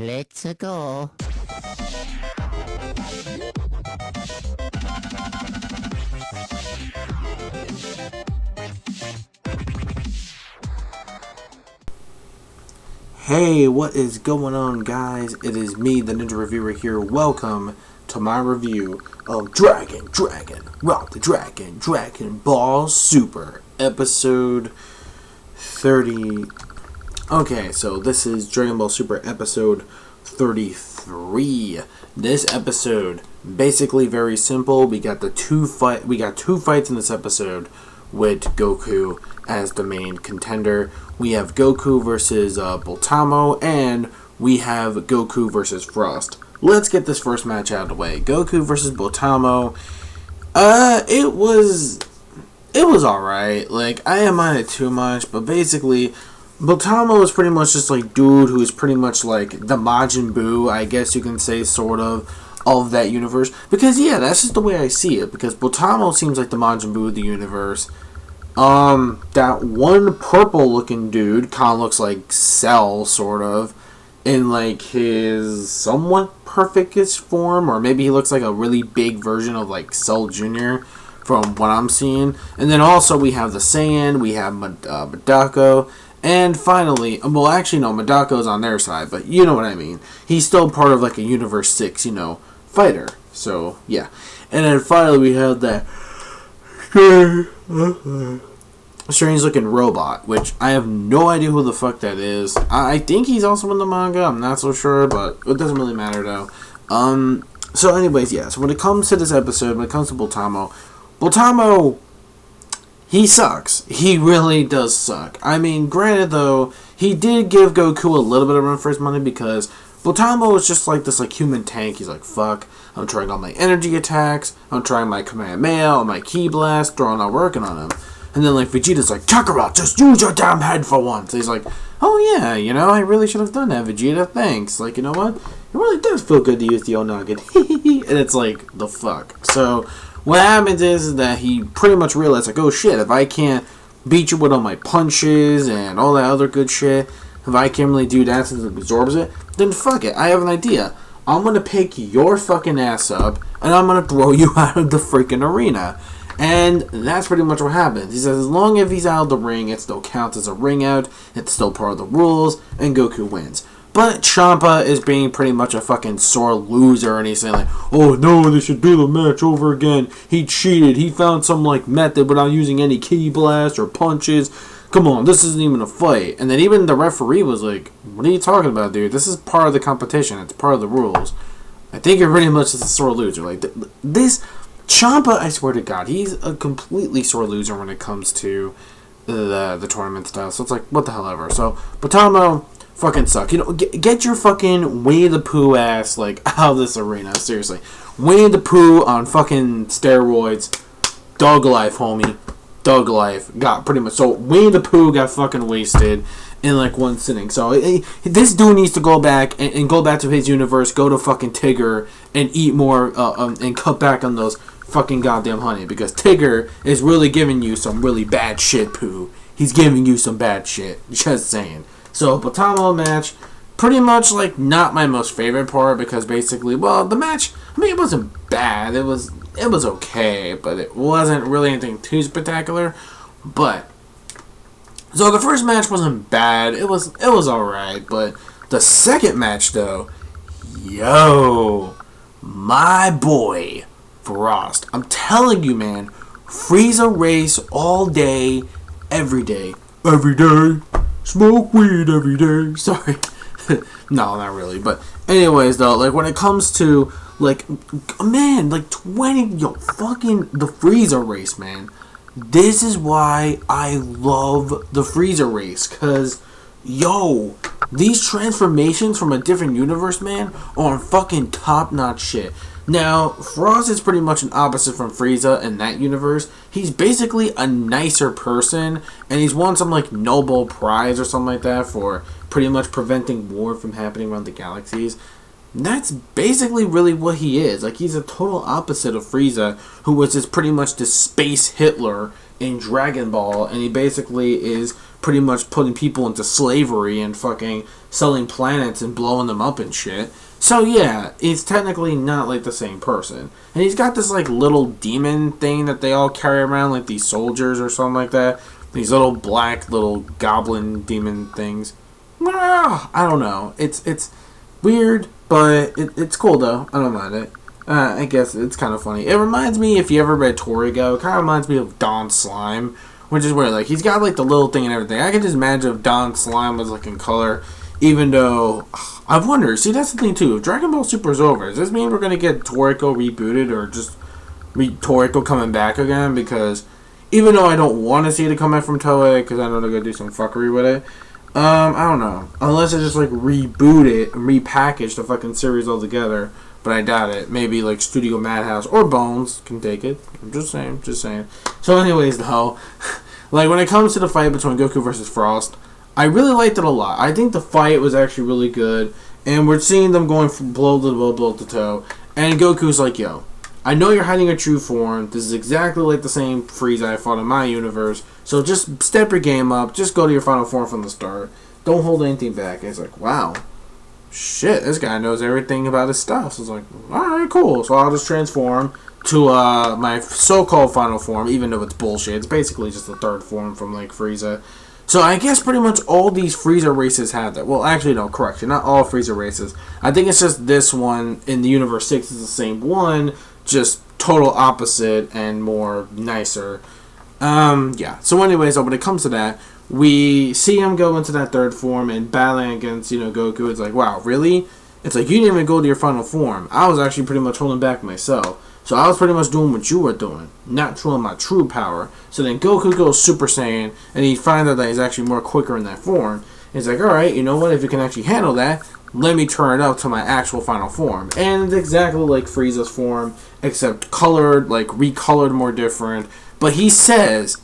Let's go. Hey, what is going on, guys? It is me, the Ninja Reviewer here. Welcome to my review of Dragon Ball Super, episode 30. Okay, so this is Dragon Ball Super episode 33. This episode, basically very simple. We got two fights in this episode with Goku as the main contender. We have Goku versus BOTAMO, and we have Goku versus Frost. Let's get this first match out of the way. Goku versus BOTAMO. It was alright. Like, I didn't mind it too much, but basically, BOTAMO is pretty much just like dude who is pretty much like the Majin Buu, I guess you can say, sort of that universe. Because yeah, that's just the way I see it. Because BOTAMO seems like the Majin Buu of the universe. That one purple looking dude kind of looks like Cell, sort of, in like his somewhat perfectist form, or maybe he looks like a really big version of like Cell Jr. from what I'm seeing. And then also we have the Saiyan, we have Madako, and finally, well actually no, Madako's on their side, but you know what I mean. He's still part of like a Universe 6, fighter. So yeah. And then finally we have that strange looking robot, which I have no idea who the fuck that is. I think he's also in the manga, I'm not so sure, but it doesn't really matter though. So anyways, yeah, so when it comes to this episode, when it comes to BOTAMO, he sucks. He really does suck. I mean, granted though, he did give Goku a little bit of run for his money, because BOTAMO is just like this like human tank. He's like, fuck, I'm trying all my energy attacks, I'm trying my Kamehameha, my Ki Blast, they're all not working on him. And then like Vegeta's like, Kakarot, just use your damn head for once. He's like, oh yeah, I really should have done that, Vegeta, thanks. Like, you know what? It really does feel good to use the Onagin. And it's like, the fuck. So what happens is that he pretty much realized, like, oh shit, if I can't beat you with all my punches and all that other good shit, if I can't really do that since it absorbs it, then fuck it, I have an idea. I'm gonna pick your fucking ass up, and I'm gonna throw you out of the freaking arena. And that's pretty much what happens. He says as long as he's out of the ring, it still counts as a ring out, it's still part of the rules, and Goku wins. But Champa is being pretty much a fucking sore loser, and he's saying like, oh no, they should do the match over again. He cheated. He found some like method without using any Ki Blast or punches. Come on, this isn't even a fight. And then even the referee was like, what are you talking about, dude? This is part of the competition. It's part of the rules. I think you're pretty much just a sore loser. Like, this Champa, I swear to God, he's a completely sore loser when it comes to the tournament stuff. So it's like, what the hell ever. So, BOTAMO fucking suck. Get your fucking Winnie the Pooh ass, like, out of this arena. Seriously. Winnie the Pooh on fucking steroids. Dog life, homie. Dog life. Got pretty much. So, Winnie the Pooh got fucking wasted in like one sitting. So this dude needs to go back and go back to his universe, go to fucking Tigger and eat more and cut back on those fucking goddamn honey, because Tigger is really giving you some really bad shit, Pooh. He's giving you some bad shit. Just saying. So BOTAMO match, pretty much like not my most favorite part, because basically, well, the match, I mean, it wasn't bad. It was okay, but it wasn't really anything too spectacular. But so the first match wasn't bad. It was alright, but the second match though, yo, my boy Frost. I'm telling you, man, Frieza race all day, every day. Every day. Smoke weed every day. Sorry. No, not really. But anyways though, like when it comes to like, man, like 20, fucking the Frieza race, man. This is why I love the Frieza race, because, yo, these transformations from a different universe, man, are fucking top-notch shit. Now, Frost is pretty much an opposite from Frieza in that universe. He's basically a nicer person, and he's won some, like, Nobel Prize or something like that for pretty much preventing war from happening around the galaxies. That's basically really what he is. Like, he's a total opposite of Frieza, who was just pretty much this space Hitler in Dragon Ball, and he basically is pretty much putting people into slavery and fucking selling planets and blowing them up and shit. So yeah, he's technically not like the same person. And he's got this like little demon thing that they all carry around, like these soldiers or something like that. These little black little goblin demon things. I don't know. It's weird, but it's cool though. I don't mind it. I guess it's kind of funny. It reminds me, if you ever read Torigo, it kind of reminds me of Don Slime, which is where like he's got like the little thing and everything. I can just imagine if Don Slime was like in color. Even though, I wonder, see, that's the thing, too. If Dragon Ball Super is over, does this mean we're going to get Toriko rebooted or just Toriko coming back again? Because even though I don't want to see it come back from Toei, because I know they're going to do some fuckery with it, I don't know. Unless they just, like, reboot it and repackage the fucking series altogether. But I doubt it. Maybe, like, Studio Madhouse or Bones can take it. I'm just saying. So, anyways, though, like, when it comes to the fight between Goku versus Frost, I really liked it a lot. I think the fight was actually really good. And we're seeing them going from blow to blow, blow to toe. And Goku's like, yo, I know you're hiding a true form. This is exactly like the same Frieza I fought in my universe. So just step your game up. Just go to your final form from the start. Don't hold anything back. And it's like, wow. Shit, this guy knows everything about his stuff. So it's like, alright, cool. So I'll just transform to my so-called final form, even though it's bullshit. It's basically just the third form from like Frieza. So I guess pretty much all these Frieza races have that. Well, actually, no, correction. Not all Frieza races. I think it's just this one in the Universe 6 is the same one, just total opposite and more nicer. Yeah. So anyways, when it comes to that, we see him go into that third form and battling against, Goku. It's like, wow, really? It's like, you didn't even go to your final form. I was actually pretty much holding back myself. So I was pretty much doing what you were doing, not showing my true power. So then Goku goes Super Saiyan, and he finds out that he's actually more quicker in that form. He's like, alright, you know what, if you can actually handle that, let me turn it up to my actual final form. And it's exactly like Frieza's form, except colored, like recolored more different. But he says,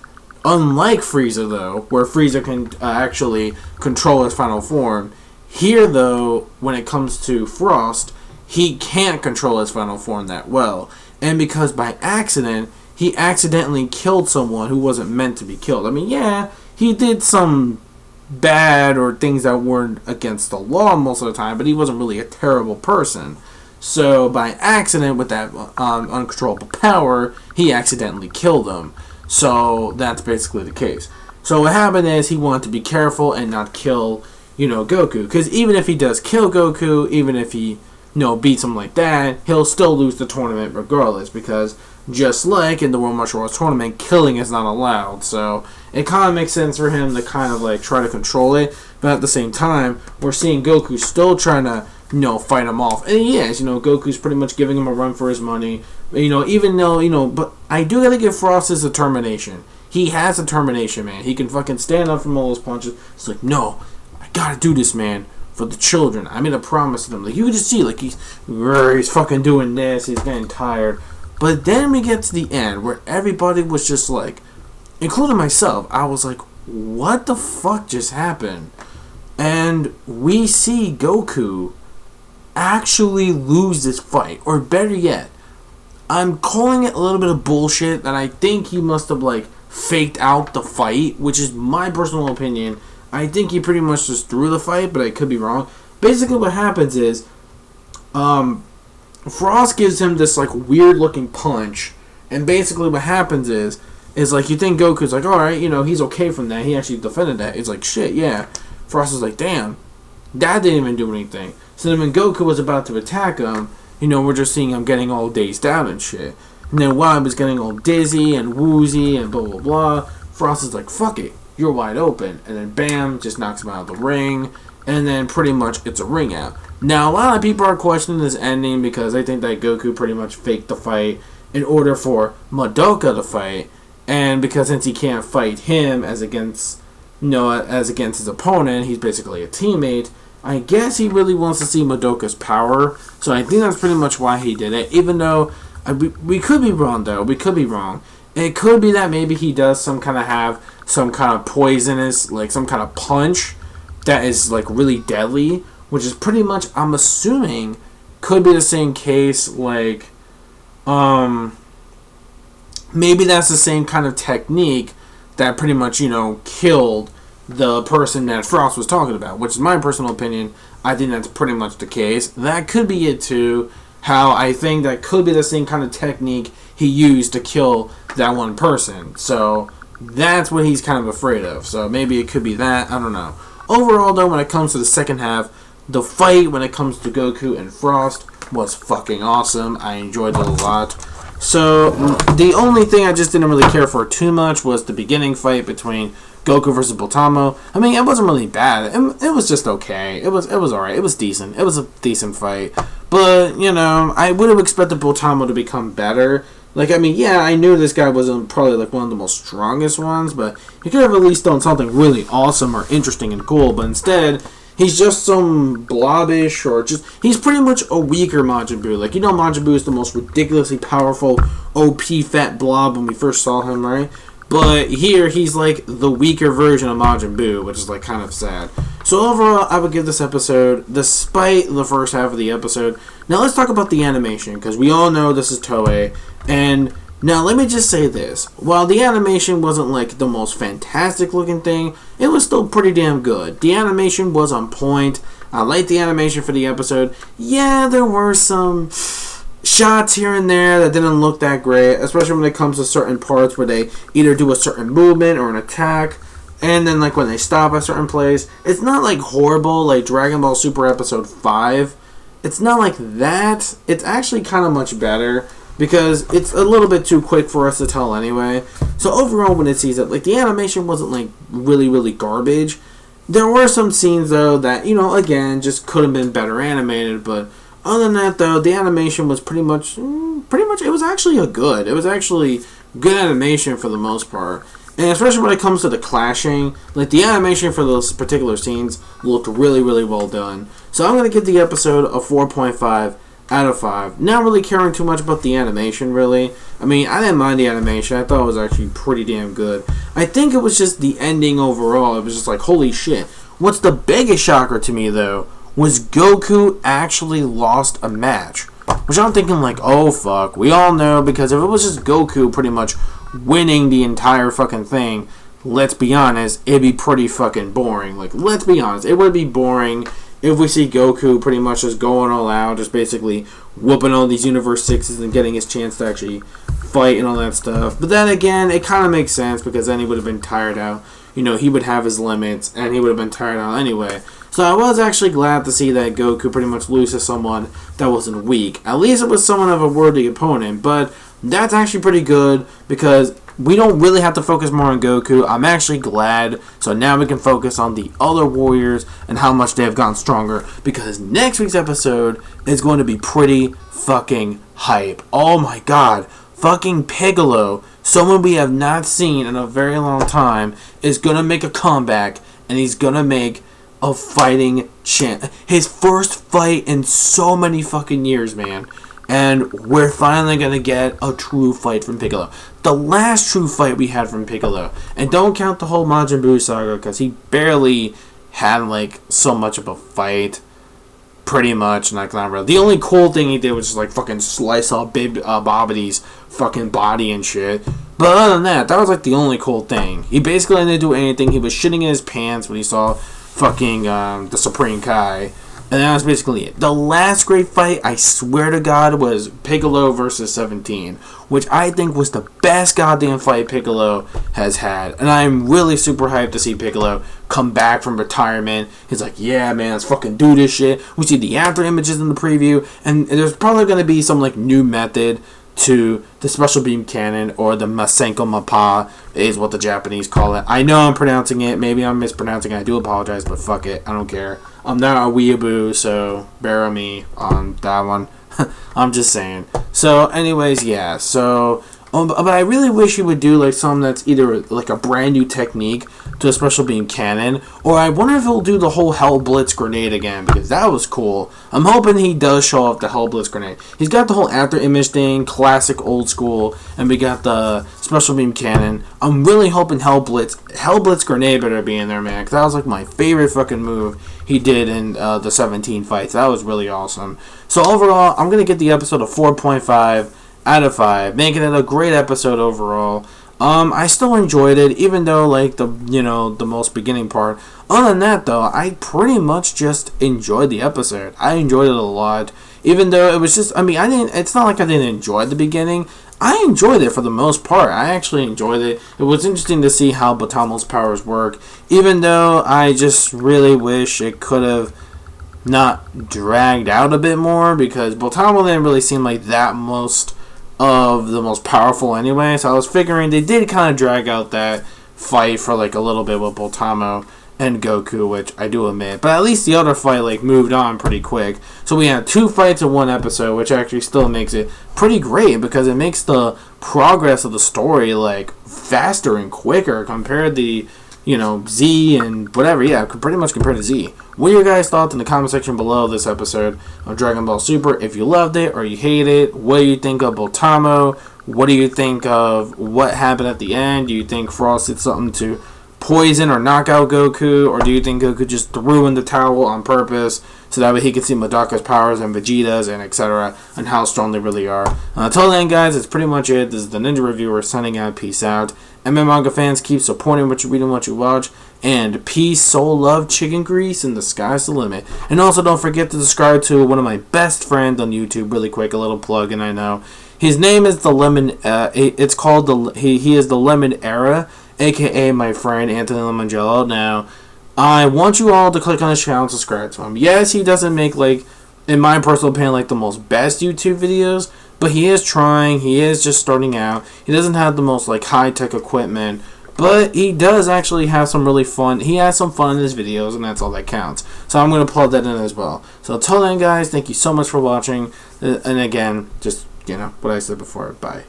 unlike Frieza though, where Frieza can actually control his final form, here though, when it comes to Frost, he can't control his final form that well. And because by accident, he accidentally killed someone who wasn't meant to be killed. I mean, yeah, he did some bad or things that weren't against the law most of the time, but he wasn't really a terrible person. So by accident, with that uncontrollable power, he accidentally killed him. So that's basically the case. So what happened is he wanted to be careful and not kill, Goku. Because even if he does kill Goku, even if he beats him like that, he'll still lose the tournament regardless, because just like in the World Martial Arts Tournament, killing is not allowed. So it kind of makes sense for him to kind of like try to control it, but at the same time, we're seeing Goku still trying to, fight him off. And he is, Goku's pretty much giving him a run for his money, even though, but I do gotta give Frost his determination. He has determination, man. He can fucking stand up from all those punches. It's like, no, I gotta do this, man. For the children. I made a promise to them. Like, you can just see, like, he's fucking doing this. He's getting tired. But then we get to the end where everybody was just like, including myself, I was like, what the fuck just happened? And we see Goku actually lose this fight. Or better yet, I'm calling it a little bit of bullshit that I think he must have, like, faked out the fight, which is my personal opinion. I think he pretty much just threw the fight, but I could be wrong. Basically what happens is, Frost gives him this, like, weird-looking punch, and basically what happens is like, you think Goku's like, alright, he's okay from that. He actually defended that. It's like, shit, yeah. Frost is like, damn, that didn't even do anything. So then when Goku was about to attack him, we're just seeing him getting all dazed out and shit. And then while he was getting all dizzy and woozy and blah, blah, blah, Frost is like, fuck it. You're wide open. And then bam, just knocks him out of the ring. And then pretty much it's a ring out. Now, a lot of people are questioning this ending because they think that Goku pretty much faked the fight in order for Madoka to fight. And because since he can't fight him as against his opponent, he's basically a teammate. I guess he really wants to see Madoka's power. So I think that's pretty much why he did it. Even though we could be wrong, though. We could be wrong. It could be that maybe he does some kind of poisonous, like some kind of punch that is like really deadly, which is pretty much, I'm assuming, could be the same case, like, maybe that's the same kind of technique that pretty much, killed the person that Frost was talking about, which is my personal opinion. I think that's pretty much the case. That could be it too. How I think that could be the same kind of technique he used to kill that one person. So that's what he's kind of afraid of. So maybe it could be that. I don't know. Overall, though, when it comes to the second half, the fight when it comes to Goku and Frost was fucking awesome. I enjoyed it a lot. So the only thing I just didn't really care for too much was the beginning fight between Goku versus BOTAMO. I mean, it wasn't really bad. It was just okay. It was alright. It was decent. It was a decent fight. But, you know, I would have expected BOTAMO to become better. Like, I mean, yeah, I knew this guy wasn't probably, like, one of the most strongest ones, but he could have at least done something really awesome or interesting and cool, but instead, he's just some blobbish, or just, he's pretty much a weaker Majin Buu. Like, you know Majin Buu is the most ridiculously powerful, OP fat blob when we first saw him, right? But here, he's like the weaker version of Majin Buu, which is like kind of sad. So overall, I would give this episode, despite the first half of the episode. Now let's talk about the animation, because we all know this is Toei. And now let me just say this. While the animation wasn't like the most fantastic looking thing, it was still pretty damn good. The animation was on point. I liked the animation for the episode. Yeah, there were some shots here and there that didn't look that great, especially when it comes to certain parts where they either do a certain movement or an attack, and then like when they stop at a certain place. It's not like horrible like Dragon Ball Super Episode 5. It's not like that. It's actually kind of much better because it's a little bit too quick for us to tell anyway. So overall, when it sees it, like the animation wasn't like really garbage. There were some scenes though that, you know, again, just could have been better animated, but other than that, though, the animation was pretty much, it was actually it was actually good animation for the most part. And especially when it comes to the clashing, like the animation for those particular scenes looked really well done. So I'm going to give the episode a 4.5 out of 5. Not really caring too much about the animation, really. I mean, I didn't mind the animation. I thought it was actually pretty damn good. I think it was just the ending overall. It was just like, holy shit. What's the biggest shocker to me, though, was Goku actually lost a match. Which I'm thinking like, oh fuck, we all know, because if it was just Goku pretty much winning the entire fucking thing, let's be honest, it'd be pretty fucking boring. Like, let's be honest, it would be boring if we see Goku pretty much just going all out, just basically whooping all these Universe 6s and getting his chance to actually fight and all that stuff. But then again, it kind of makes sense, because then he would have been tired out. You know, he would have his limits, and he would have been tired out anyway. So I was actually glad to see that Goku pretty much lose to someone that wasn't weak. At least it was someone of a worthy opponent, but that's actually pretty good, because we don't really have to focus more on Goku. I'm actually glad, so now we can focus on the other warriors and how much they have gotten stronger, because next week's episode is going to be pretty fucking hype. Oh my god, fucking Piccolo, someone we have not seen in a very long time, is going to make a comeback, and he's going to make a fighting champ. His first fight in so many fucking years, man. And we're finally going to get a true fight from Piccolo. The last true fight we had from Piccolo. And don't count the whole Majin Buu saga, because he barely had, like, so much of a fight. Pretty much, not really. The only cool thing he did was just, like, fucking slice off Babbidi's fucking body and shit. But other than that, that was, like, the only cool thing. He basically didn't do anything. He was shitting in his pants when he saw fucking the Supreme Kai. And that was basically it. The last great fight, I swear to God, was Piccolo versus 17, which I think was the best goddamn fight Piccolo has had. And I'm really super hyped to see Piccolo come back from retirement. He's like, yeah, man, let's fucking do this shit. We see the after images in the preview, and there's probably going to be some, like, new method to the Special Beam Cannon, or the Masenko Mappa is what the Japanese call it. I know I'm pronouncing it. Maybe I'm mispronouncing it. I do apologize, but fuck it. I don't care. I'm not a weeaboo, so bear with me on that one. I'm just saying. So, anyways, yeah. So, but I really wish he would do like something that's either like a brand new technique to a Special Beam Cannon, or I wonder if he'll do the whole Hell Blitz grenade again, because that was cool. I'm hoping he does show off the Hell Blitz grenade. He's got the whole after image thing, classic old school, and we got the Special Beam Cannon. I'm really hoping Hell Blitz grenade better be in there, man, because that was like my favorite fucking move he did in the 17 fights. That was really awesome. So overall, I'm going to get the episode a 4.5 out of 5, making it a great episode overall. I still enjoyed it, even though like the most beginning part. Other than that though, I pretty much just enjoyed the episode. I enjoyed it a lot, even though it was just, I mean, it's not like I didn't enjoy the beginning. I enjoyed it for the most part. I actually enjoyed it. It was interesting to see how BOTAMO's powers work, even though I just really wish it could have not dragged out a bit more, because BOTAMO didn't really seem like that most of the most powerful anyway, so I was figuring they did kind of drag out that fight for like a little bit with BOTAMO and Goku, which I do admit, but at least the other fight like moved on pretty quick. So we had 2 fights in 1 episode, which actually still makes it pretty great, because it makes the progress of the story like faster and quicker compared to Z and whatever. Yeah, pretty much compared to Z. What are your guys' thoughts in the comment section below this episode of Dragon Ball Super? If you loved it or you hate it, what do you think of BOTAMO? What do you think of what happened at the end? Do you think Frost did something to poison or knock out Goku? Or do you think Goku just threw in the towel on purpose so that way he could see Madaka's powers and Vegeta's and etc. and how strong they really are? Until then, guys, that's pretty much it. This is the Ninja Reviewer signing out. Peace out. MM manga fans, keep supporting what you read and what you watch. And peace, soul, love, chicken grease, and the sky's the limit. And also don't forget to subscribe to one of my best friends on YouTube. Really quick, a little plug, and I know his name is the Lemon. It's called the he is the Lemon Era, aka my friend Anthony Lemongello. Now, I want you all to click on his channel and subscribe to him. Yes, he doesn't make, like, in my personal opinion, like the most best YouTube videos, but he is trying. He is just starting out. He doesn't have the most like high-tech equipment, but he does actually have some really fun. He has some fun in his videos, and that's all that counts. So I'm going to plug that in as well. So until then, guys, thank you so much for watching. And again, just what I said before. Bye.